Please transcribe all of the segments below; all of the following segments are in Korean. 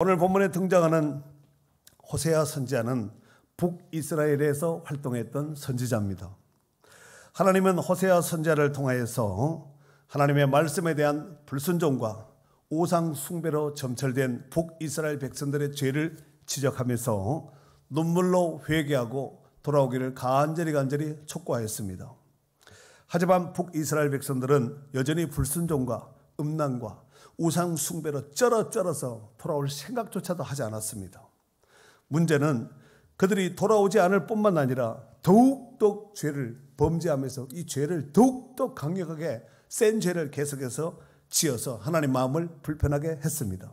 오늘 본문에 등장하는 호세아 선지자는 북이스라엘에서 활동했던 선지자입니다. 하나님은 호세아 선지자를 통하여서 하나님의 말씀에 대한 불순종과 우상 숭배로 점철된 북이스라엘 백성들의 죄를 지적하면서 눈물로 회개하고 돌아오기를 간절히 촉구하였습니다. 하지만 북이스라엘 백성들은 여전히 불순종과 음란과 우상 숭배로 쩔어서 돌아올 생각조차도 하지 않았습니다. 문제는 그들이 돌아오지 않을 뿐만 아니라 더욱더 죄를 범죄하면서 이 죄를 더욱더 강력하게 센 죄를 계속해서 지어서 하나님 마음을 불편하게 했습니다.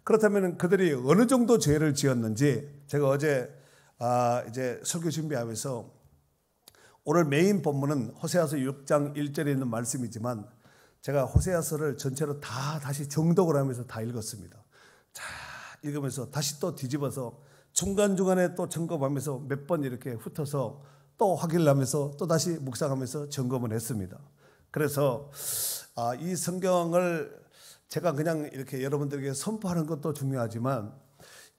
그렇다면 그들이 어느 정도 죄를 지었는지 제가 어제 이제 설교 준비하면서 오늘 메인 본문은 호세아서 6장 1절에 있는 말씀이지만 제가 호세아서를 전체로 다시 정독을 하면서 다 읽었습니다. 자, 읽으면서 다시 또 뒤집어서 중간중간에 또 점검하면서 몇 번 이렇게 훑어서 또 확인을 하면서 또 다시 묵상하면서 점검을 했습니다. 그래서 이 성경을 제가 그냥 이렇게 여러분들에게 선포하는 것도 중요하지만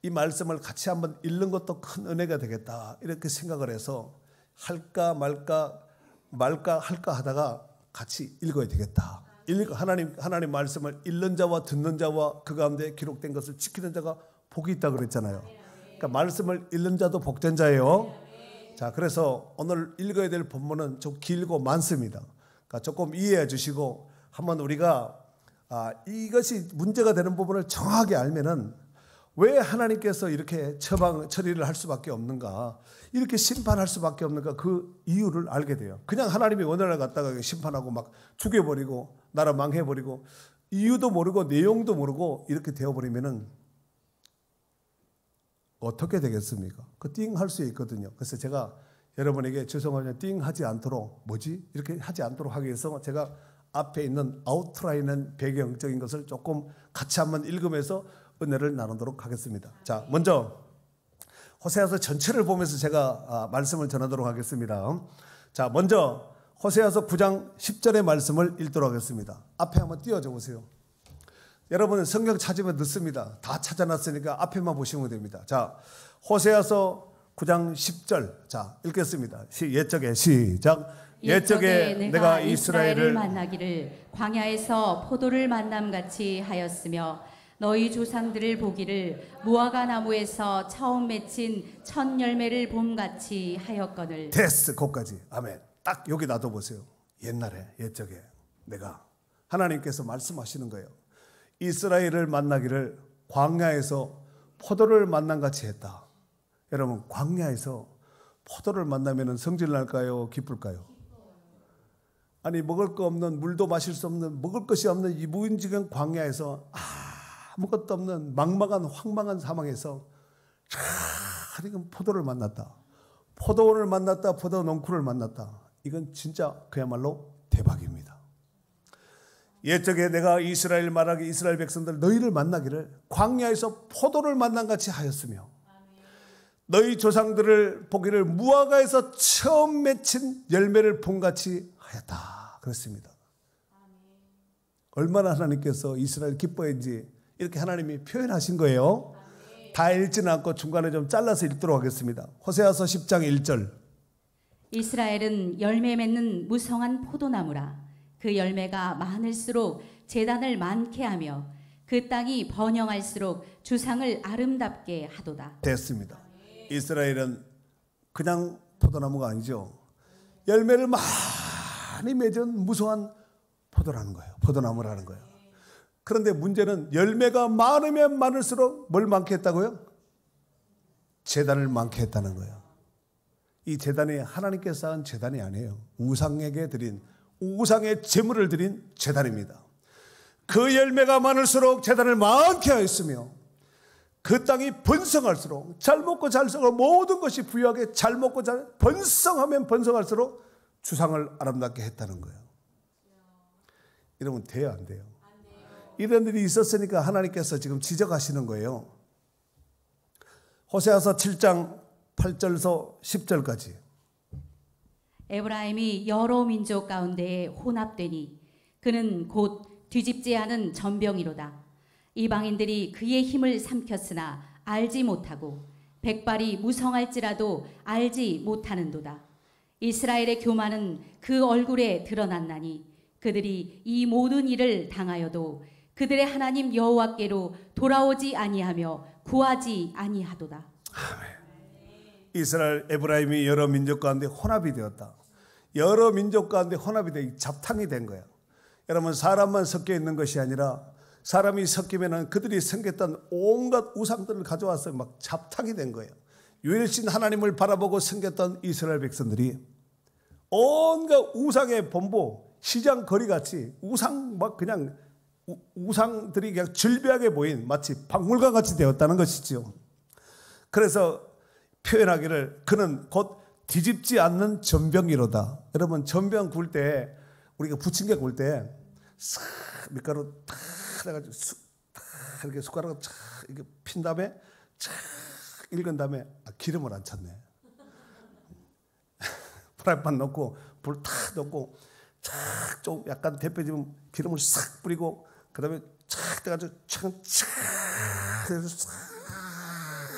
이 말씀을 같이 한번 읽는 것도 큰 은혜가 되겠다 이렇게 생각을 해서 할까 말까 할까 하다가 같이 읽어야 되겠다. 하나님 말씀을 읽는 자와 듣는 자와 그 가운데 기록된 것을 지키는 자가 복이 있다 그랬잖아요. 그러니까 말씀을 읽는 자도 복된 자예요. 자, 그래서 오늘 읽어야 될 본문은 좀 길고 많습니다. 그러니까 조금 이해해 주시고 한번 우리가 이것이 문제가 되는 부분을 정확하게 알면은 왜 하나님께서 이렇게 처리를 할 수밖에 없는가, 이렇게 심판할 수밖에 없는가, 그 이유를 알게 돼요. 그냥 하나님이 원한을 갖다가 심판하고 막 죽여버리고 나라 망해버리고 이유도 모르고 내용도 모르고 이렇게 되어버리면은 어떻게 되겠습니까? 그 띵 할 수 있거든요. 그래서 제가 여러분에게 죄송하지만 띵 하지 않도록 이렇게 하지 않도록 하기 위해서 제가 앞에 있는 아웃라인은 배경적인 것을 조금 같이 한번 읽으면서 은혜를 나누도록 하겠습니다. 자, 먼저 호세아서 전체를 보면서 제가 말씀을 전하도록 하겠습니다. 자, 먼저 호세아서 9장 10절의 말씀을 읽도록 하겠습니다. 앞에 한번 띄워줘 보세요. 여러분은 성경 찾으면 늦습니다. 다 찾아놨으니까 앞에만 보시면 됩니다. 자, 호세아서 9장 10절. 자, 읽겠습니다. 옛적에 시작. 옛적에 내가 이스라엘을 만나기를 광야에서 포도를 만남같이 하였으며 너희 조상들을 보기를 무화과 나무에서 처음 맺힌 첫 열매를 봄같이 하였거늘. 됐어, 거기까지. 아멘. 딱 여기 놔둬보세요. 옛날에 옛적에 내가 하나님께서 말씀하시는 거예요. 이스라엘을 만나기를 광야에서 포도를 만남같이 했다. 여러분, 광야에서 포도를 만나면 성질 날까요? 기쁠까요? 아니, 먹을 거 없는, 물도 마실 수 없는, 먹을 것이 없는 이 무인지경 광야에서 아무것도 없는 망망한 황망한 사망에서 이건 포도를 만났다. 포도원을 만났다. 포도 농쿨을 만났다. 이건 진짜 그야말로 대박입니다. 옛적에 내가 이스라엘 말하기 이스라엘 백성들 너희를 만나기를 광야에서 포도를 만남같이 하였으며 너희 조상들을 보기를 무화과에서 처음 맺힌 열매를 봄같이 하였다. 그렇습니다. 얼마나 하나님께서 이스라엘 기뻐했는지 이렇게 하나님이 표현하신 거예요. 다 읽지는 않고 중간에 좀 잘라서 읽도록 하겠습니다. 호세아서 10장 1절. 이스라엘은 열매 맺는 무성한 포도나무라. 그 열매가 많을수록 제단을 많게 하며 그 땅이 번영할수록 주상을 아름답게 하도다. 됐습니다. 이스라엘은 그냥 포도나무가 아니죠. 열매를 많이 맺은 무성한 포도라는 거예요. 포도나무라는 거예요. 그런데 문제는 열매가 많으면 많을수록 뭘 많게 했다고요? 제단을 많게 했다는 거예요. 이 제단이 하나님께 쌓은 제단이 아니에요. 우상에게 드린, 우상의 제물을 드린 제단입니다. 그 열매가 많을수록 제단을 많게 하였으며 그 땅이 번성할수록, 잘 먹고 잘 썩어 모든 것이 부유하게 잘 먹고 잘 번성하면 번성할수록 주상을 아름답게 했다는 거예요. 이러면 돼요, 안 돼요? 이런 일이 있었으니까 하나님께서 지금 지적하시는 거예요. 호세아서 7장 8절에서 10절까지. 에브라임이 여러 민족 가운데에 혼합되니 그는 곧 뒤집지 않은 전병이로다. 이방인들이 그의 힘을 삼켰으나 알지 못하고 백발이 무성할지라도 알지 못하는도다. 이스라엘의 교만은 그 얼굴에 드러났나니 그들이 이 모든 일을 당하여도 그들의 하나님 여호와께로 돌아오지 아니하며 구하지 아니하도다. 이스라엘 에브라임이 여러 민족 가운데 혼합이 되었다. 여러 민족 가운데 혼합이 돼 잡탕이 된 거야. 여러분, 사람만 섞여 있는 것이 아니라 사람이 섞이면은 그들이 섬겼던 온갖 우상들을 가져와서 막 잡탕이 된 거예요. 유일신 하나님을 바라보고 섬겼던 이스라엘 백성들이 온갖 우상의 본보, 시장 거리같이 우상 막 그냥 우상들이 그냥 즐비하게 보인 마치 박물관 같이 되었다는 것이지요. 그래서 표현하기를 그는 곧 뒤집지 않는 전병이로다. 여러분, 전병 구울 때 우리가 부침개 구울 때 싹 밀가루 탁 해가지고 이렇게 숟가락으로 쫙 이렇게 핀 다음에 쫙 익은 다음에 기름을 안 찼네. 프라이팬 넣고 불 탁 넣고 쫙 좀 약간 대표지면 기름을 싹 뿌리고 그다음에 쫙 돼가지고 촥 해서 싹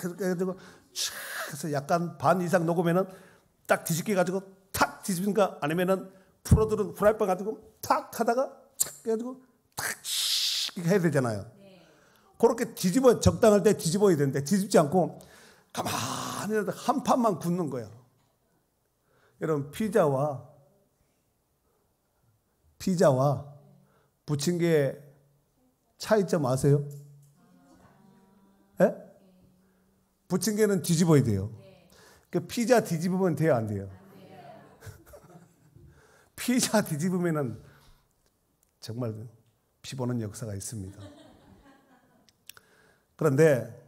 이렇게 해가지고 촥 해서 약간 반 이상 녹으면은 딱 뒤집게 가지고 탁 뒤집는가 아니면은 프로들은 프라이팬 가지고 탁 하다가 착 해가지고 탁 해야 되잖아요. 그렇게 뒤집어 적당할 때 뒤집어야 되는데 뒤집지 않고 가만히 한 판만 굽는 거야. 여러분, 피자와 부침개의 차이점 아세요? 예? 부침개는 뒤집어야 돼요. 그 피자 뒤집으면 돼요, 안 돼요? 피자 뒤집으면은 정말 피보는 역사가 있습니다. 그런데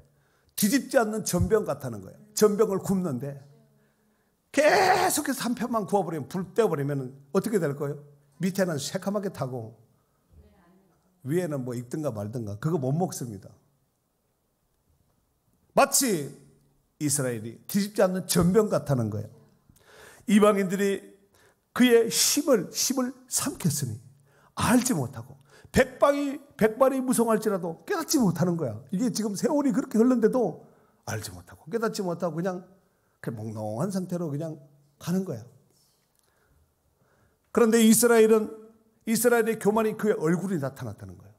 뒤집지 않는 전병 같다는 거예요. 전병을 굽는데 계속해서 한 편만 구워버리면 불 떼어버리면 어떻게 될 거예요? 밑에는 새카맣게 타고 위에는 뭐 익든가 말든가 그거 못 먹습니다. 마치 이스라엘이 뒤집지 않는 전병 같다는 거예요. 이방인들이 그의 힘을 삼켰으니 알지 못하고 백발이 무성할지라도 깨닫지 못하는 거야. 이게 지금 세월이 그렇게 흘렀는데도 알지 못하고 깨닫지 못하고 그냥 몽롱한 상태로 그냥 가는 거야. 그런데 이스라엘의 교만이 그의 얼굴이 나타났다는 거예요.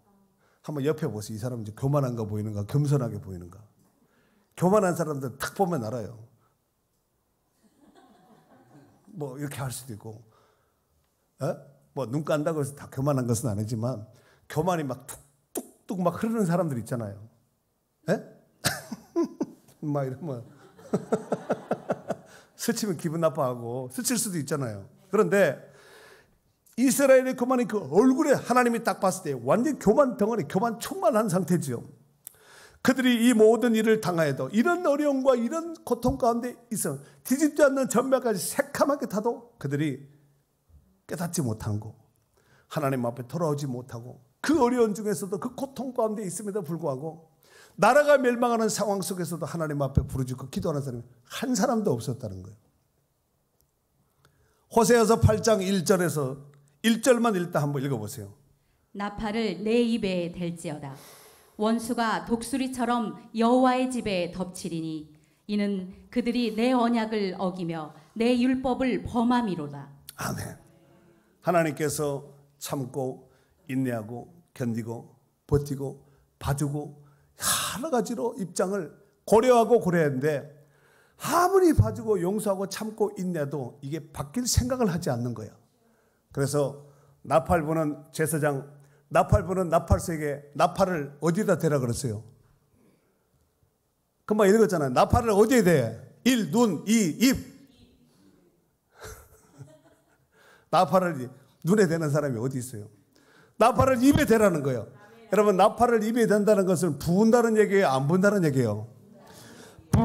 한번 옆에 보세요. 이 사람은 이제 교만한가 보이는가, 겸손하게 보이는가. 교만한 사람들 딱 보면 알아요. 뭐 이렇게 할 수도 있고, 뭐 눈 깐다고 해서 다 교만한 것은 아니지만 교만이 막 툭툭툭 막 흐르는 사람들 있잖아요. 막 이러면 스치면 기분 나빠하고 스칠 수도 있잖아요. 그런데 이스라엘의 교만이 그 얼굴에 하나님이 딱 봤을 때 완전 교만 덩어리, 교만 충만한 상태지요. 그들이 이 모든 일을 당하여도 이런 어려움과 이런 고통 가운데 있어 뒤집지 않는 전멸까지 새카맣게 타도 그들이 깨닫지 못하고 하나님 앞에 돌아오지 못하고 그 어려운 중에서도 그 고통 가운데 있음에도 불구하고 나라가 멸망하는 상황 속에서도 하나님 앞에 부르짖고 기도하는 사람이 한 사람도 없었다는 거예요. 호세아서 8장 1절에서 1절만 일단 한번 읽어보세요. 나팔을 내 입에 댈지어다. 원수가 독수리처럼 여호와의 집에 덮치리니 이는 그들이 내 언약을 어기며 내 율법을 범함이로다. 아멘. 하나님께서 참고 인내하고 견디고 버티고 봐주고 여러 가지로 입장을 고려하고 고려했는데 아무리 봐주고 용서하고 참고 인내도 이게 바뀔 생각을 하지 않는 거야. 그래서 나팔부는 제사장 나팔부는 나팔수에게 나팔을 어디다 대라 그랬어요? 금방 읽었잖아요. 나팔을 어디에 대? 1. 눈 2. 입. 나팔을 눈에 대는 사람이 어디 있어요? 나팔을 입에 대라는 거예요. 여러분, 나팔을 입에 댄다는 것은 부은다는 얘기예요? 안 부은다는 얘기예요? 부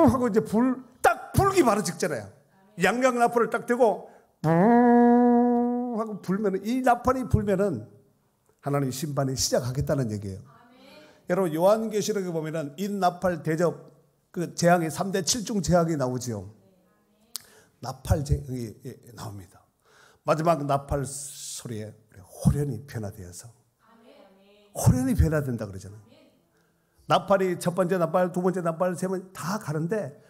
하고 이제 딱 불기 바로 직전에요. 양양 나팔을 딱 대고 부 하고 불면은 이 나팔이 불면은 하나님 심판이 시작하겠다는 얘기예요. 여러분, 요한계시록에 보면은 이 나팔 대접 그 재앙이 3대 7중 재앙이 나오지요. 나팔 재앙이 나옵니다. 마지막 나팔 소리에 우리 호련히 변화되어서 호련히 변화된다 그러잖아요. 나팔이 첫 번째 나팔, 두 번째 나팔, 세 번째 다 가는데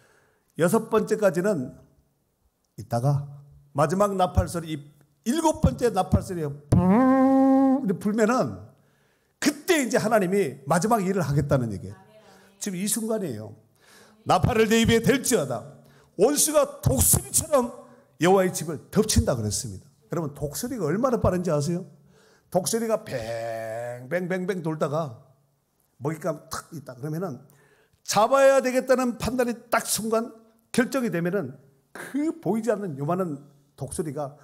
여섯 번째까지는 있다가 마지막 나팔 소리, 일곱 번째 나팔 소리가 불면은 그때 이제 하나님이 마지막 일을 하겠다는 얘기예요. 지금 이 순간이에요. 나팔을 내 입에 댈지어다. 원수가 독수리처럼 여호와의 집을 덮친다 그랬습니다. 여러분, 독수리가 얼마나 빠른지 아세요? 독수리가 뱅뱅뱅뱅 돌다가 먹잇감 탁 있다 그러면은 잡아야 되겠다는 판단이 딱 순간 결정이 되면은 그 보이지 않는 요만한 독수리가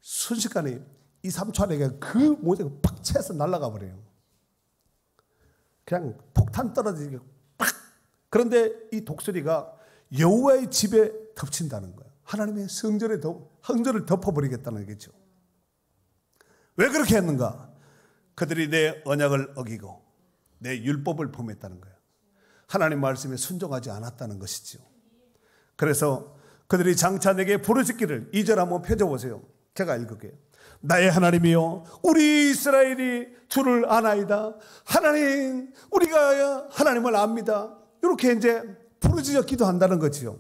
순식간에 2, 3초 안에 그 모자가 팍 채서 날아가 버려요. 그냥 폭탄 떨어지게 팍. 그런데 이 독수리가 여호와의 집에 덮친다는 거예요. 하나님의 성전을 덮어버리겠다는 얘기죠. 왜 그렇게 했는가? 그들이 내 언약을 어기고 내 율법을 범했다는 거예요. 하나님 말씀에 순종하지 않았다는 것이죠. 그래서 그들이 장차 내게 부르짖기를, 2절 한번 펴줘보세요. 제가 읽을게요. 나의 하나님이여, 우리 이스라엘이 주를 아나이다. 하나님, 우리가 하나님을 압니다. 이렇게 이제 부르짖어 기도한다는 거지요.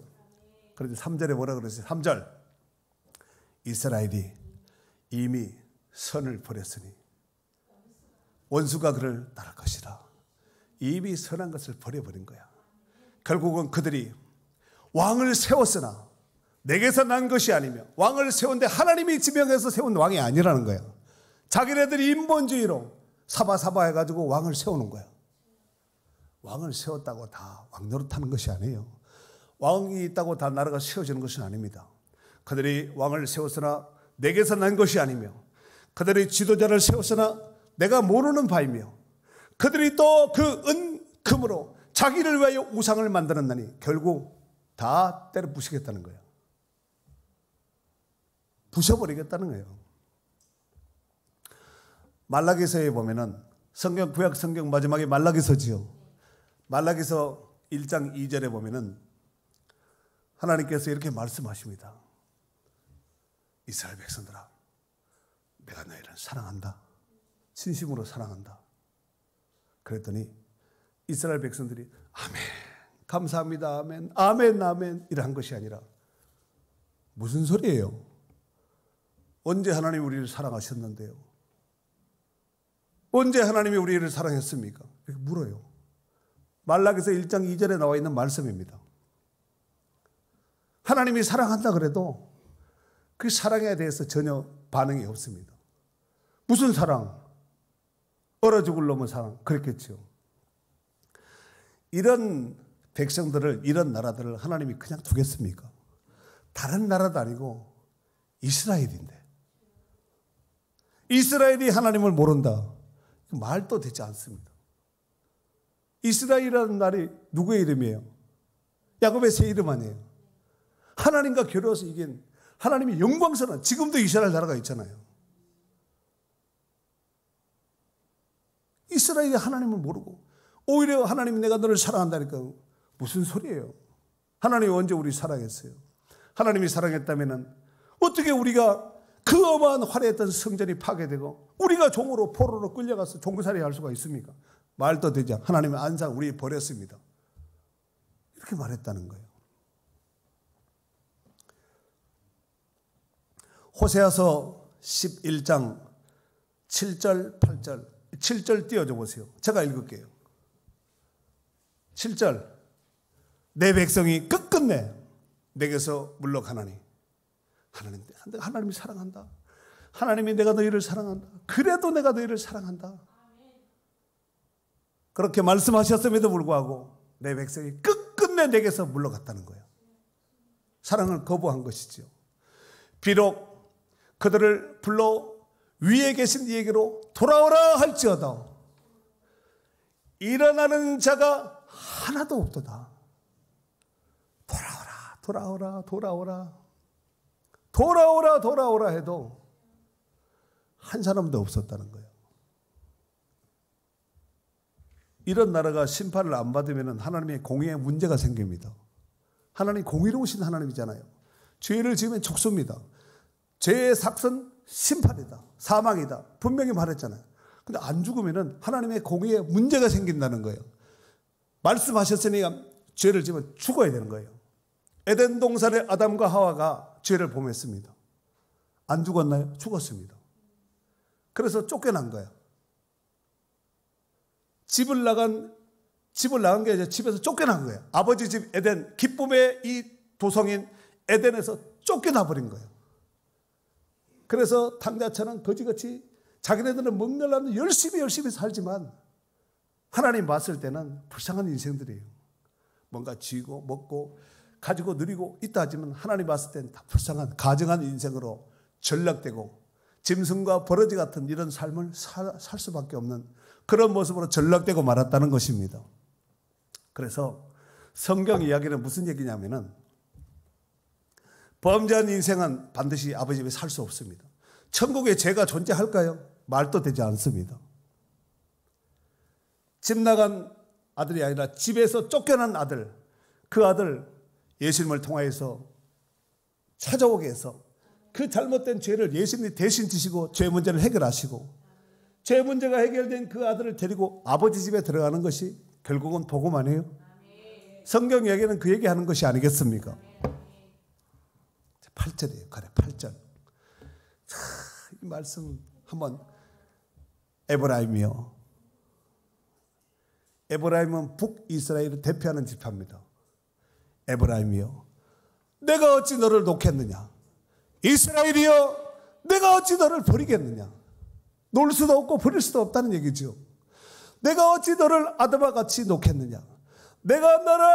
그런데 3절에 뭐라 그러세요? 3절. 이스라엘이 이미 선을 버렸으니 원수가 그를 따를 것이라. 이미 선한 것을 버려버린 거야. 결국은 그들이 왕을 세웠으나 내게서 난 것이 아니며, 왕을 세운데 하나님이 지명해서 세운 왕이 아니라는 거예요. 자기네들이 인본주의로 사바사바 해가지고 왕을 세우는 거예요. 왕을 세웠다고 다 왕 노릇하는 것이 아니에요. 왕이 있다고 다 나라가 세워지는 것은 아닙니다. 그들이 왕을 세웠으나 내게서 난 것이 아니며, 그들이 지도자를 세웠으나 내가 모르는 바이며, 그들이 또 그 은금으로 자기를 위하여 우상을 만들었나니 결국 다 때려 부시겠다는 거예요. 부셔버리겠다는 거예요. 말라기서에 보면은 성경, 구약 성경 마지막에 말라기서지요. 말라기서 1장 2절에 보면은 하나님께서 이렇게 말씀하십니다. 이스라엘 백성들아, 내가 너희를 사랑한다. 진심으로 사랑한다. 그랬더니 이스라엘 백성들이 아멘, 감사합니다, 아멘, 아멘, 아멘 이런 것이 아니라, 무슨 소리예요? 언제 하나님이 우리를 사랑하셨는데요? 언제 하나님이 우리를 사랑했습니까? 이렇게 물어요. 말라기서 1장 2절에 나와 있는 말씀입니다. 하나님이 사랑한다 그래도 그 사랑에 대해서 전혀 반응이 없습니다. 무슨 사랑? 얼어 죽을 놈의 사랑. 그랬겠죠. 이런 백성들을, 이런 나라들을 하나님이 그냥 두겠습니까? 다른 나라도 아니고 이스라엘인데, 이스라엘이 하나님을 모른다. 말도 되지 않습니다. 이스라엘이라는 날이 누구의 이름이에요? 야곱의 새 이름 아니에요. 하나님과 겨루어서 이긴 하나님의 영광스러운, 지금도 이스라엘 나라가 있잖아요. 이스라엘이 하나님을 모르고 오히려 하나님이 내가 너를 사랑한다니까 무슨 소리예요? 하나님이 언제 우리 사랑했어요? 하나님이 사랑했다면 어떻게 우리가 그 어마한 화려했던 성전이 파괴되고 우리가 종으로 포로로 끌려가서 종살이 할 수가 있습니까? 말도 되지 않아. 하나님은 안상 우리 버렸습니다. 이렇게 말했다는 거예요. 호세아서 11장 7절 8절 7절 띄워줘 보세요. 제가 읽을게요. 7절. 내 백성이 끝끝내 내게서 물러가나니, 하나님이 사랑한다. 하나님이 내가 너희를 사랑한다. 그래도 내가 너희를 사랑한다. 그렇게 말씀하셨음에도 불구하고 내 백성이 끝끝내 내게서 물러갔다는 거예요. 사랑을 거부한 것이죠. 비록 그들을 불러 위에 계신 이에게로 돌아오라 할지어다 일어나는 자가 하나도 없도다. 돌아오라, 돌아오라, 돌아오라, 돌아오라, 돌아오라 해도 한 사람도 없었다는 거예요. 이런 나라가 심판을 안 받으면 하나님의 공의에 문제가 생깁니다. 하나님 공의로우신 하나님이잖아요. 죄를 지으면 죽습니다. 죄의 삭은 심판이다, 사망이다 분명히 말했잖아요. 근데 안 죽으면은 하나님의 공의에 문제가 생긴다는 거예요. 말씀하셨으니까 죄를 지면 죽어야 되는 거예요. 에덴 동산의 아담과 하와가 죄를 범했습니다. 안 죽었나요? 죽었습니다. 그래서 쫓겨난 거예요. 집을 나간 게 아니라 집에서 쫓겨난 거예요. 아버지 집 에덴, 기쁨의 이 도성인 에덴에서 쫓겨나 버린 거예요. 그래서 탕자처럼 거지같이 자기네들은 먹느라고 열심히 살지만 하나님 봤을 때는 불쌍한 인생들이에요. 뭔가 쥐고 먹고 가지고 누리고 있다 하지만 하나님 봤을 때는 다 불쌍한 가정한 인생으로 전락되고 짐승과 버러지 같은 이런 삶을 살 수밖에 없는 그런 모습으로 전락되고 말았다는 것입니다. 그래서 성경 이야기는 무슨 얘기냐면은 범죄한 인생은 반드시 아버지 집에 살 수 없습니다. 천국에 죄가 존재할까요? 말도 되지 않습니다. 집 나간 아들이 아니라 집에서 쫓겨난 아들, 그 아들 예수님을 통하여서 찾아오게 해서 그 잘못된 죄를 예수님이 대신 지시고 죄 문제를 해결하시고 죄 문제가 해결된 그 아들을 데리고 아버지 집에 들어가는 것이 결국은 복음 아니에요? 성경 얘기는 그 얘기하는 것이 아니겠습니까? 8절이에요. 가래 8절. 이 말씀 한번 에브라임이요. 에브라임은 북이스라엘을 대표하는 지파입니다. 에브라임이요. 내가 어찌 너를 놓겠느냐? 이스라엘이요. 내가 어찌 너를 버리겠느냐? 놓을 수도 없고 버릴 수도 없다는 얘기죠. 내가 어찌 너를 아드마 같이 놓겠느냐? 내가 너를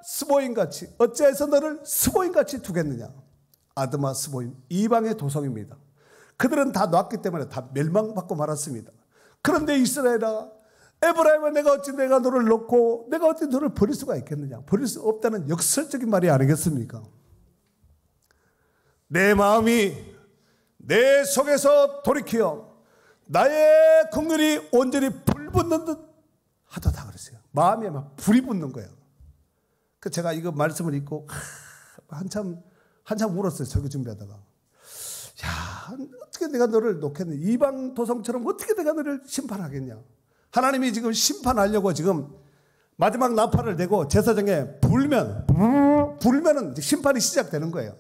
스보임같이 어찌해서 너를 스보임같이 두겠느냐? 아드마 스보임 이방의 도성입니다. 그들은 다 놨기 때문에 다 멸망받고 말았습니다. 그런데 이스라엘아 에브라임아 내가 너를 놓고 내가 어찌 너를 버릴 수가 있겠느냐? 버릴 수 없다는 역설적인 말이 아니겠습니까? 내 마음이 내 속에서 돌이켜 나의 긍휼이 온전히 불붙는 듯 하도다 그랬어요. 마음에 막 불이 붙는 거예요. 그 제가 이거 말씀을 읽고 한참 울었어요. 설교 준비하다가. 야, 어떻게 내가 너를 놓겠느냐? 이방 도성처럼 어떻게 내가 너를 심판하겠냐? 하나님이 지금 심판하려고 지금 마지막 나팔을 내고 제사장에 불면은 심판이 시작되는 거예요.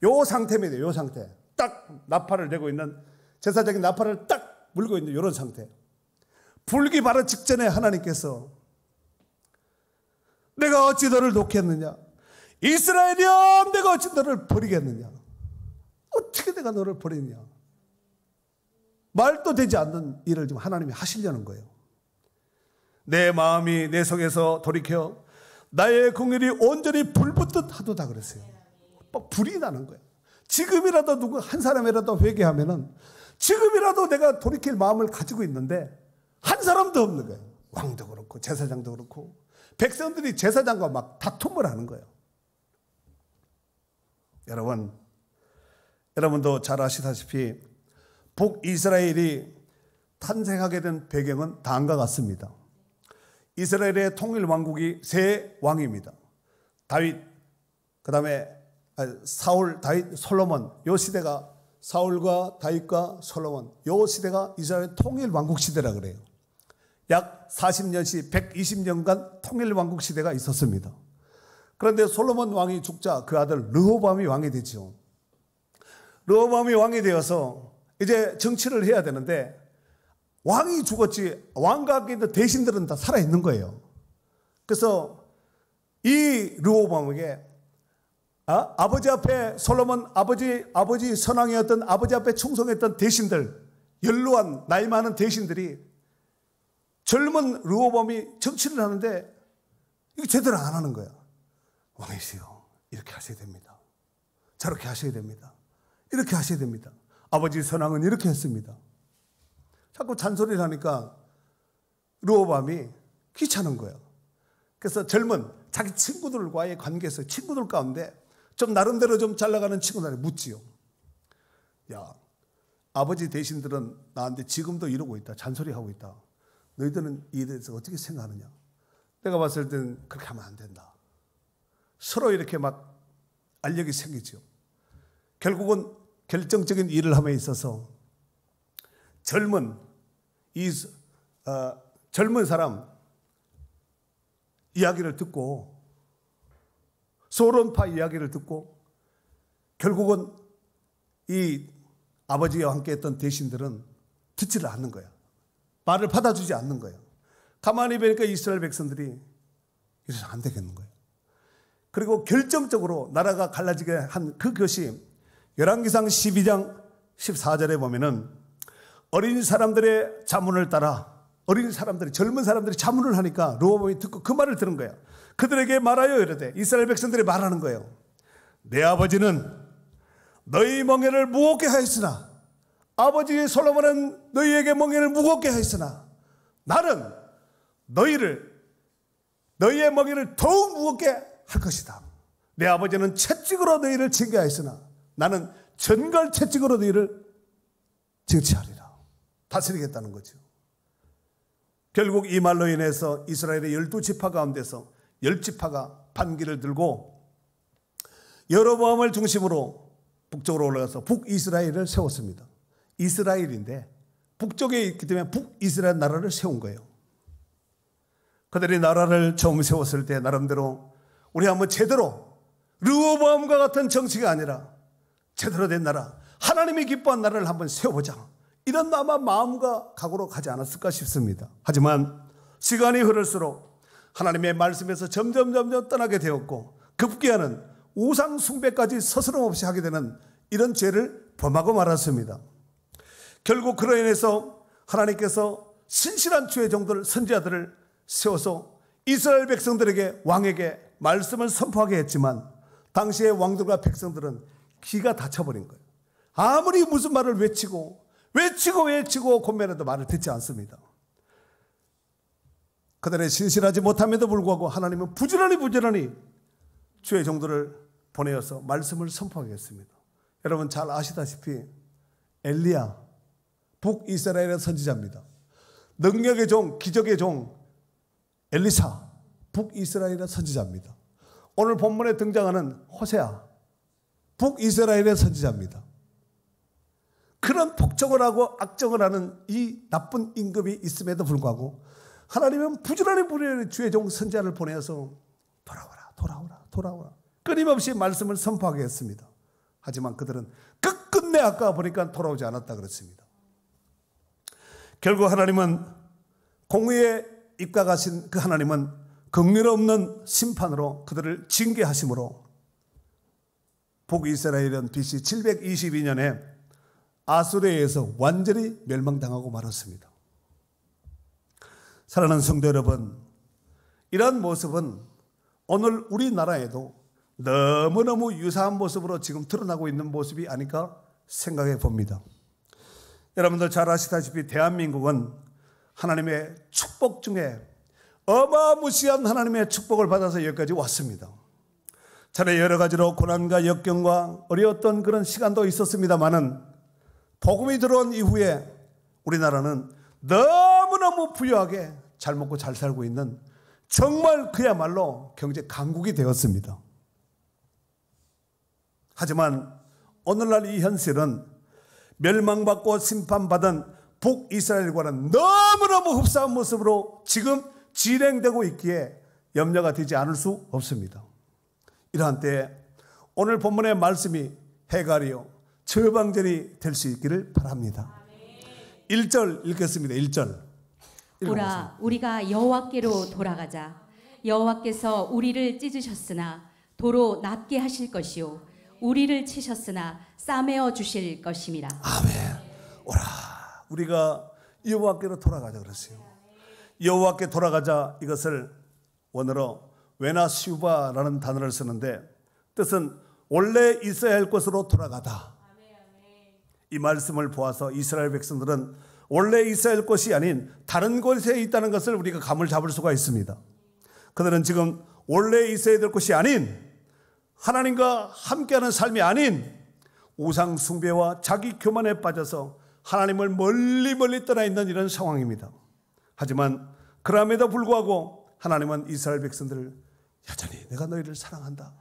요 상태입니다. 요 상태. 딱 나팔을 내고 있는 제사장이 나팔을 딱 물고 있는 이런 상태. 불기 바로 직전에 하나님께서 내가 어찌 너를 놓겠느냐? 이스라엘이여 내가 어찌 너를 버리겠느냐? 어떻게 내가 너를 버리냐? 말도 되지 않는 일을 지금 하나님이 하시려는 거예요. 내 마음이 내 속에서 돌이켜 나의 긍휼이 온전히 불붙듯 하도다 그랬어요. 막 불이 나는 거예요. 지금이라도 누구 한 사람이라도 회개하면은 지금이라도 내가 돌이킬 마음을 가지고 있는데 한 사람도 없는 거예요. 왕도 그렇고 제사장도 그렇고 백성들이 제사장과 막 다툼을 하는 거예요. 여러분도 잘 아시다시피 북이스라엘이 탄생하게 된 배경은 다음과 같습니다. 이스라엘의 통일 왕국이 세 왕입니다. 다윗, 그 다음에 사울, 다윗, 솔로몬. 요 시대가 사울과 다윗과 솔로몬. 요 시대가 이스라엘 통일 왕국 시대라 그래요. 약 40년씩 120년간 통일 왕국 시대가 있었습니다. 그런데 솔로몬 왕이 죽자 그 아들 르호보암이 왕이 되죠. 르호보암이 왕이 되어서 이제 정치를 해야 되는데 왕이 죽었지 왕과 있는 대신들은 다 살아있는 거예요. 그래서 이 르호보암에게 아버지 앞에 솔로몬 아버지 선왕이었던 아버지 앞에 충성했던 대신들 연로한 나이 많은 대신들이 젊은 르호보암이 정치를 하는데 이게 제대로 안 하는 거야. 왕이시여 이렇게 하셔야 됩니다. 저렇게 하셔야 됩니다. 이렇게 하셔야 됩니다. 아버지 선왕은 이렇게 했습니다. 자꾸 잔소리를 하니까 르호보암이 귀찮은 거예요. 그래서 젊은 자기 친구들과의 관계에서 친구들 가운데 좀 나름대로 좀 잘 나가는 친구들한테 묻지요. 야, 아버지 대신들은 나한테 지금도 이러고 있다. 잔소리하고 있다. 너희들은 이에 대해서 어떻게 생각하느냐? 내가 봤을 때는 그렇게 하면 안 된다. 서로 이렇게 막 알력이 생기죠. 결국은 결정적인 일을 함에 있어서 젊은 이 젊은 사람 이야기를 듣고 소론파 이야기를 듣고 결국은 이 아버지와 함께 했던 대신들은 듣지를 않는 거야. 말을 받아주지 않는 거예요. 가만히 보니까 이스라엘 백성들이 이래서 안 되겠는 거예요. 그리고 결정적으로 나라가 갈라지게 한 그것이 열왕기상 12장 14절에 보면은 어린 사람들의 자문을 따라 어린 사람들이 젊은 사람들이 자문을 하니까 르호보암이 듣고 그 말을 들은 거야. 그들에게 말하여 이르되 이스라엘 백성들이 말하는 거예요. 내 아버지는 너희 멍에를 무겁게 하였으나 아버지 솔로몬은 너희에게 멍에를 무겁게 하였으나 나는 너희의 멍에를 더욱 무겁게 할 것이다. 내 아버지는 채찍으로 너희를 징계하였으나 나는 전갈 채찍으로 너희를 징치하리라. 다스리겠다는 거죠. 결국 이 말로 인해서 이스라엘의 12지파 가운데서 10지파가 반기를 들고 여로보암을 중심으로 북쪽으로 올라가서 북이스라엘을 세웠습니다. 이스라엘인데 북쪽에 있기 때문에 북이스라엘 나라를 세운 거예요. 그들이 나라를 처음 세웠을 때 나름대로 우리 한번 제대로 르호보암과 같은 정치가 아니라 제대로 된 나라, 하나님이 기뻐한 나라를 한번 세워보자, 이런 아마 마음과 각오로 가지 않았을까 싶습니다. 하지만 시간이 흐를수록 하나님의 말씀에서 점점 떠나게 되었고 급기야는 우상 숭배까지 서스럼없이 하게 되는 이런 죄를 범하고 말았습니다. 결국 그로 인해서 하나님께서 신실한 주의 종들 선지자들을 세워서 이스라엘 백성들에게 왕에게 말씀을 선포하게 했지만 당시의 왕들과 백성들은 기가 닫혀버린 거예요. 아무리 무슨 말을 외치고 권면해도 말을 듣지 않습니다. 그들의 신실하지 못함에도 불구하고 하나님은 부지런히 주의 종들을 보내어서 말씀을 선포하겠습니다. 여러분 잘 아시다시피 엘리야 북이스라엘의 선지자입니다. 능력의 종, 기적의 종 엘리사 북이스라엘의 선지자입니다. 오늘 본문에 등장하는 호세아 북이스라엘의 선지자입니다. 그런 폭정을 하고 악정을 하는 이 나쁜 임금이 있음에도 불구하고 하나님은 부지런히 주의 종 선지자를 보내서 돌아오라 끊임없이 말씀을 선포하게 했습니다. 하지만 그들은 끝끝내 아까 보니까 돌아오지 않았다 그랬습니다. 결국 하나님은 공의에 입각하신 그 하나님은 긍휼 없는 심판으로 그들을 징계하심으로 북이스라엘은 BC 722년에 아수르에 의해서 완전히 멸망당하고 말았습니다. 사랑하는 성도 여러분, 이러한 모습은 오늘 우리나라에도 너무너무 유사한 모습으로 지금 드러나고 있는 모습이 아닐까 생각해 봅니다. 여러분들 잘 아시다시피 대한민국은 하나님의 축복 중에 어마무시한 하나님의 축복을 받아서 여기까지 왔습니다. 차례 여러 가지로 고난과 역경과 어려웠던 그런 시간도 있었습니다만은 복음이 들어온 이후에 우리나라는 너무너무 부유하게 잘 먹고 잘 살고 있는 정말 그야말로 경제 강국이 되었습니다. 하지만 오늘날 이 현실은 멸망받고 심판받은 북이스라엘과는 너무너무 흡사한 모습으로 지금 진행되고 있기에 염려가 되지 않을 수 없습니다. 이러한 때에 오늘 본문의 말씀이 해갈이요 처방전이 될 수 있기를 바랍니다. 1절 읽겠습니다. 1절 오라 우리가 여호와께로 돌아가자. 여호와께서 우리를 찢으셨으나 도로 낫게 하실 것이요 우리를 치셨으나 싸매어 주실 것임이라. 아멘. 오라 우리가 여호와께로 돌아가자 그랬어요. 여호와께 돌아가자, 이것을 원어로 웨나슈바라는 단어를 쓰는데 뜻은 원래 있어야 할 곳으로 돌아가다. 이 말씀을 보아서 이스라엘 백성들은 원래 있어야 할 곳이 아닌 다른 곳에 있다는 것을 우리가 감을 잡을 수가 있습니다. 그들은 지금 원래 있어야 될 곳이 아닌 하나님과 함께하는 삶이 아닌 우상 숭배와 자기 교만에 빠져서 하나님을 멀리 떠나 있는 이런 상황입니다. 하지만 그럼에도 불구하고 하나님은 이스라엘 백성들을 여전히 내가 너희를 사랑한다.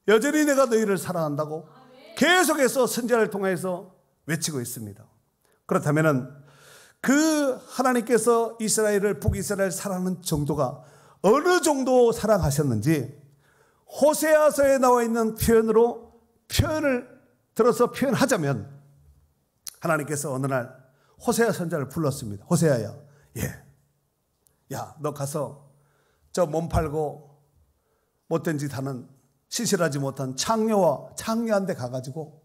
여전히 내가 너희를 사랑한다고 계속해서 선지자를 통해서 외치고 있습니다. 그렇다면 그 하나님께서 이스라엘을, 북이스라엘 사랑하는 정도가 어느 정도 사랑하셨는지 호세아서에 나와 있는 표현으로 표현을 들어서 표현하자면, 하나님께서 어느 날 호세아 선지자를 불렀습니다. 호세아야, 야, 너 가서 저 몸 팔고 못된 짓 하는, 시실하지 못한 창녀한테 가가지고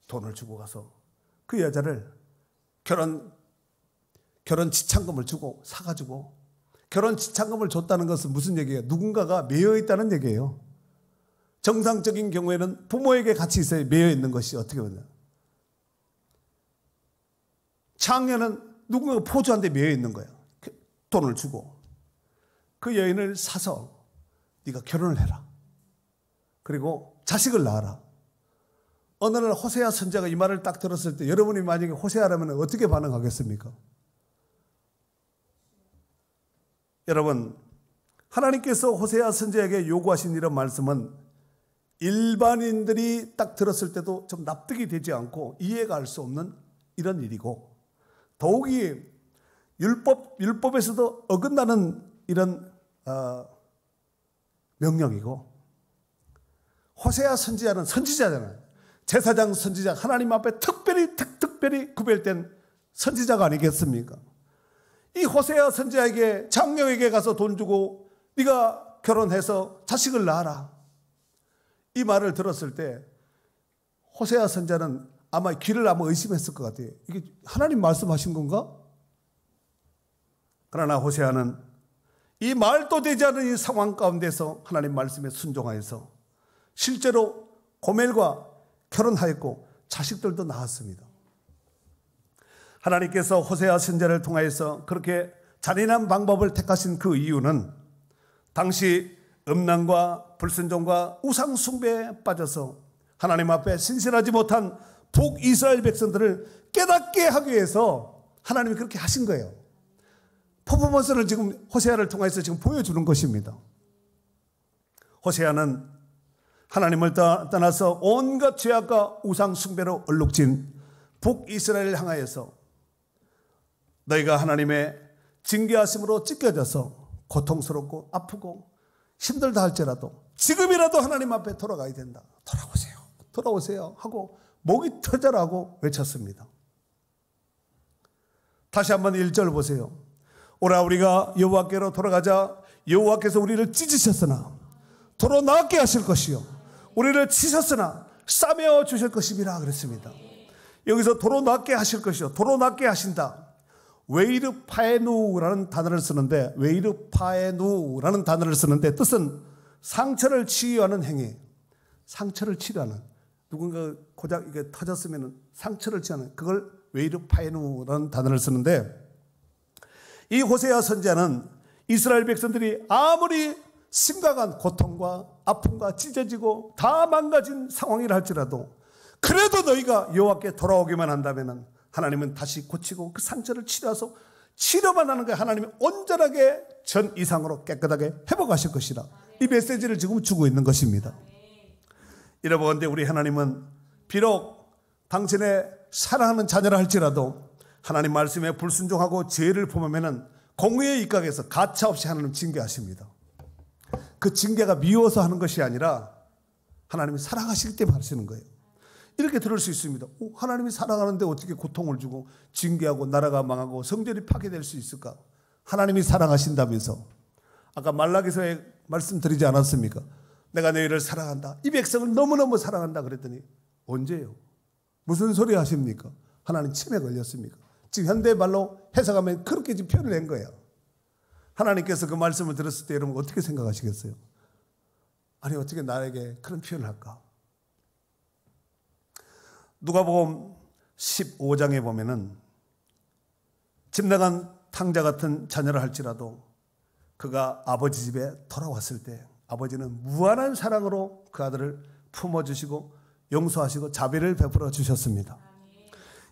돈을 주고 가서 그 여자를 결혼 지참금을 주고 사가지고, 결혼 지참금을 줬다는 것은 무슨 얘기예요? 누군가가 매여 있다는 얘기예요. 정상적인 경우에는 부모에게 같이 있어야 매여 있는 것이 어떻게 보면, 창녀는 누군가 포주한테 매여 있는 거예요. 돈을 주고 그 여인을 사서 네가 결혼을 해라. 그리고 자식을 낳아라. 어느 날 호세아 선지자가 이 말을 딱 들었을 때 여러분이 만약에 호세아라면 어떻게 반응하겠습니까? 여러분, 하나님께서 호세아 선지자에게 요구하신 이런 말씀은 일반인들이 딱 들었을 때도 좀 납득이 되지 않고 이해가 할 수 없는 이런 일이고, 더욱이 율법에서도 어긋나는 이런 명령이고, 호세아 선지자는 선지자잖아요. 제사장 선지자, 하나님 앞에 특별히 구별된 선지자가 아니겠습니까? 이 호세아 선지자에게, 장녀에게 가서 돈 주고 네가 결혼해서 자식을 낳아라, 이 말을 들었을 때 호세아 선지자는 아마 귀를 의심했을 것 같아요. 이게 하나님 말씀하신 건가? 그러나 호세아는 이 말도 되지 않은 이 상황 가운데서 하나님 말씀에 순종하여서 실제로 고멜과 결혼하였고 자식들도 낳았습니다. 하나님께서 호세아 선지자를 통하여서 그렇게 잔인한 방법을 택하신 그 이유는 당시 음란과 불순종과 우상 숭배에 빠져서 하나님 앞에 신실하지 못한 북이스라엘 백성들을 깨닫게 하기 위해서 하나님이 그렇게 하신 거예요. 퍼포먼스를 지금 호세아를 통해서 지금 보여주는 것입니다. 호세아는 하나님을 떠나서 온갖 죄악과 우상 숭배로 얼룩진 북이스라엘을 향하여서 너희가 하나님의 징계하심으로 찢겨져서 고통스럽고 아프고 힘들다 할지라도 지금이라도 하나님 앞에 돌아가야 된다. 돌아오세요 하고 목이 터져라고 외쳤습니다. 다시 한번 1절 보세요. 오라 우리가 여호와께로 돌아가자. 여호와께서 우리를 찢으셨으나 도로 나게 하실 것이요 우리를 치셨으나 싸매어 주실 것입니다 그랬습니다. 여기서 도로 나게 하실 것이요, 도로 나게 하신다. 웨이르파에누라는 단어를 쓰는데, 웨이르파에누라는 단어를 쓰는데 뜻은 상처를 치유하는 행위, 상처를 치료하는, 누군가 고작 이게 터졌으면 상처를 치유하는, 그걸 웨이르파에누라는 단어를 쓰는데, 이 호세아 선지자는 이스라엘 백성들이 아무리 심각한 고통과 아픔과 찢어지고 다 망가진 상황이라 할지라도 그래도 너희가 여호와께 돌아오기만 한다면 하나님은 다시 고치고 그 상처를 치료해서 치료만 하는 거예요. 하나님이 온전하게 전 이상으로 깨끗하게 회복하실 것이라, 이 메시지를 지금 주고 있는 것입니다. 이러보건대 우리 하나님은 비록 당신의 사랑하는 자녀라 할지라도 하나님 말씀에 불순종하고 죄를 범하면 공의에 입각해서 가차없이 하나님 징계하십니다. 그 징계가 미워서 하는 것이 아니라 하나님이 사랑하시기 때문에 하시는 거예요. 이렇게 들을 수 있습니다. 하나님이 사랑하는데 어떻게 고통을 주고 징계하고 나라가 망하고 성전이 파괴될 수 있을까? 하나님이 사랑하신다면서 아까 말라기서에 말씀드리지 않았습니까? 내가 너희를 사랑한다, 이 백성을 너무너무 사랑한다 그랬더니 언제요? 무슨 소리 하십니까? 하나님 침에 걸렸습니까? 지금 현대 말로 해석하면 그렇게 지금 표현을 한 거예요. 하나님께서 그 말씀을 들었을 때 여러분 어떻게 생각하시겠어요? 아니 어떻게 나에게 그런 표현을 할까? 누가복음 15장에 보면은 집 나간 탕자 같은 자녀를 할지라도 그가 아버지 집에 돌아왔을 때 아버지는 무한한 사랑으로 그 아들을 품어주시고 용서하시고 자비를 베풀어 주셨습니다.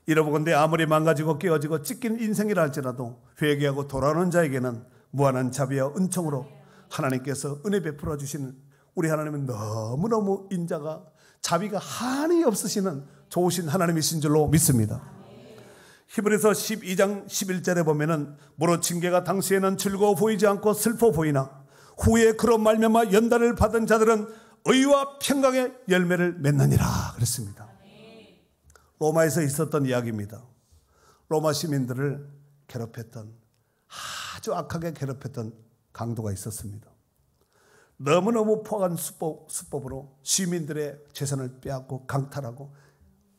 이러보건대 아무리 망가지고 깨어지고 찢긴 인생이라 할지라도 회개하고 돌아오는 자에게는 무한한 자비와 은총으로 하나님께서 은혜 베풀어 주시는 우리 하나님은 너무너무 인자가 자비가 한이 없으시는 좋으신 하나님이신 줄로 믿습니다. 히브리서 12장 11절에 보면은 무릇 징계가 당시에는 즐거워 보이지 않고 슬퍼 보이나 후에 그로 말미암아 연단을 받은 자들은 의와 평강의 열매를 맺느니라 그랬습니다. 로마에서 있었던 이야기입니다. 로마 시민들을 괴롭혔던, 아주 악하게 괴롭혔던 강도가 있었습니다. 너무너무 포악한 수법으로 시민들의 재산을 빼앗고 강탈하고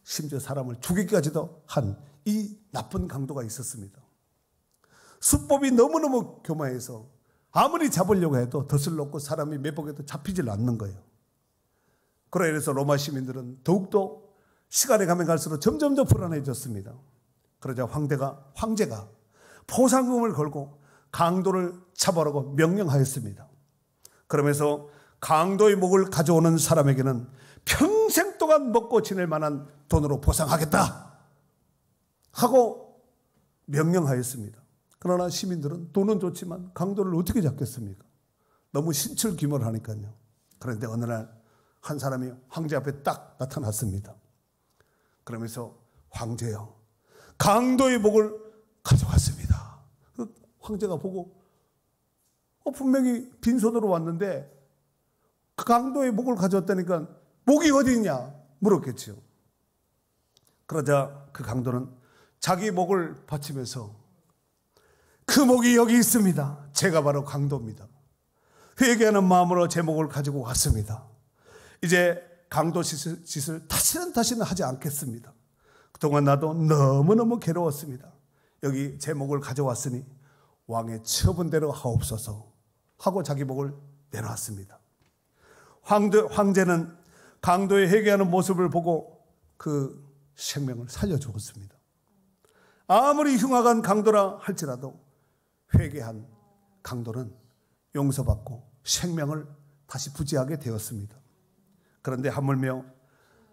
심지어 사람을 죽이기까지도 한 이 나쁜 강도가 있었습니다. 수법이 너무너무 교만해서 아무리 잡으려고 해도 덫을 놓고 사람이 매복해도 잡히질 않는 거예요. 그래서 로마 시민들은 더욱더 시간이 가면 갈수록 점점 더 불안해졌습니다. 그러자 황제가 포상금을 걸고 강도를 잡아오라고 명령하였습니다. 그러면서 강도의 목을 가져오는 사람에게는 평생 동안 먹고 지낼 만한 돈으로 보상하겠다 하고 명령하였습니다. 그러나 시민들은 돈은 좋지만 강도를 어떻게 잡겠습니까? 너무 신철귀몰을 하니까요. 그런데 어느 날 한 사람이 황제 앞에 딱 나타났습니다. 그러면서 황제요, 강도의 목을 가져갔습니다. 황제가 보고 분명히 빈손으로 왔는데 그 강도의 목을 가져왔다니까 목이 어디 있냐 물었겠죠. 그러자 그 강도는 자기 목을 받치면서 그 목이 여기 있습니다. 제가 바로 강도입니다. 회개하는 마음으로 제 목을 가지고 갔습니다. 이제 강도 짓을 다시는 하지 않겠습니다. 그동안 나도 너무너무 괴로웠습니다. 여기 제 목을 가져왔으니 왕의 처분대로 하옵소서 하고 자기 목을 내놓았습니다. 황제는 강도의 회개하는 모습을 보고 그 생명을 살려주었습니다. 아무리 흉악한 강도라 할지라도 회개한 강도는 용서받고 생명을 다시 부지하게 되었습니다. 그런데 하물며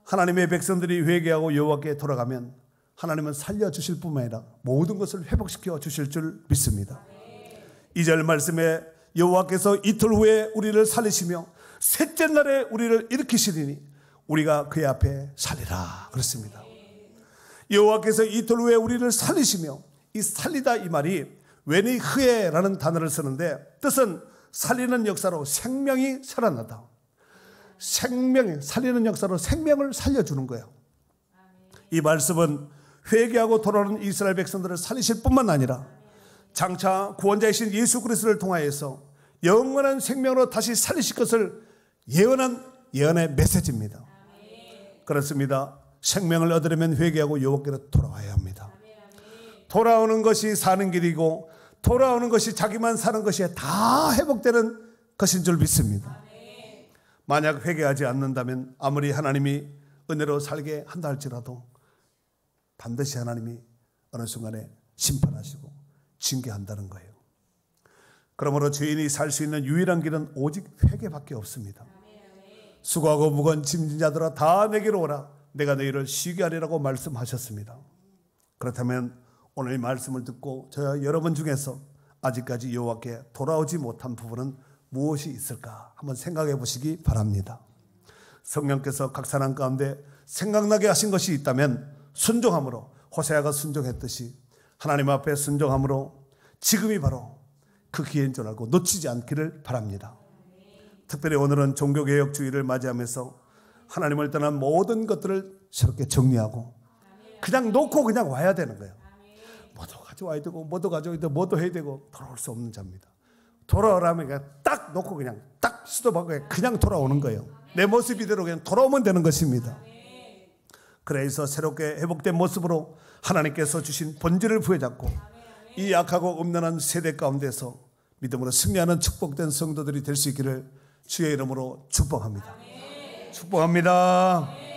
하나님의 백성들이 회개하고 여호와께 돌아가면 하나님은 살려주실 뿐만 아니라 모든 것을 회복시켜 주실 줄 믿습니다. 2절 말씀에 여호와께서 이틀 후에 우리를 살리시며 셋째 날에 우리를 일으키시리니 우리가 그의 앞에 살리라 그렇습니다. 여호와께서 이틀 후에 우리를 살리시며, 이 살리다 이 말이 웨니흐에라는 단어를 쓰는데 뜻은 살리는 역사로 생명이 살아나다. 살리는 역사로 생명을 살려주는 거예요. 이 말씀은 회개하고 돌아오는 이스라엘 백성들을 살리실 뿐만 아니라 장차 구원자이신 예수 그리스도를 통하여서 영원한 생명으로 다시 살리실 것을 예언한 예언의 메시지입니다. 그렇습니다. 생명을 얻으려면 회개하고 여호와께로 돌아와야 합니다. 돌아오는 것이 사는 길이고 돌아오는 것이 자기만 사는 것이 다 회복되는 것인 줄 믿습니다. 만약 회개하지 않는다면 아무리 하나님이 은혜로 살게 한다 할지라도 반드시 하나님이 어느 순간에 심판하시고 징계한다는 거예요. 그러므로 죄인이 살 수 있는 유일한 길은 오직 회개밖에 없습니다. 수고하고 무거운 짐진 자들아 다 내게로 오라. 내가 너희를 쉬게 하리라고 말씀하셨습니다. 그렇다면 오늘 이 말씀을 듣고 저와 여러분 중에서 아직까지 여호와께 돌아오지 못한 부분은 무엇이 있을까 한번 생각해 보시기 바랍니다. 성령께서 각 사람 가운데 생각나게 하신 것이 있다면 순종함으로, 호세아가 순종했듯이 하나님 앞에 순종함으로 지금이 바로 그 기회인 줄 알고 놓치지 않기를 바랍니다. 특별히 오늘은 종교개혁주의를 맞이하면서 하나님을 떠난 모든 것들을 새롭게 정리하고 그냥 놓고 그냥 와야 되는 거예요. 뭐도 가져와야 되고 뭐도 가져와야 되고 뭐도 해야 되고 돌아올 수 없는 자입니다. 돌아오라면 그냥 딱 놓고 그냥 딱 수도하고 그냥 돌아오는 거예요. 내 모습 이대로 그냥 돌아오면 되는 것입니다. 그래서 새롭게 회복된 모습으로 하나님께서 주신 본질을 부여잡고 이 약하고 음란한 세대 가운데서 믿음으로 승리하는 축복된 성도들이 될 수 있기를 주의 이름으로 축복합니다. 축복합니다.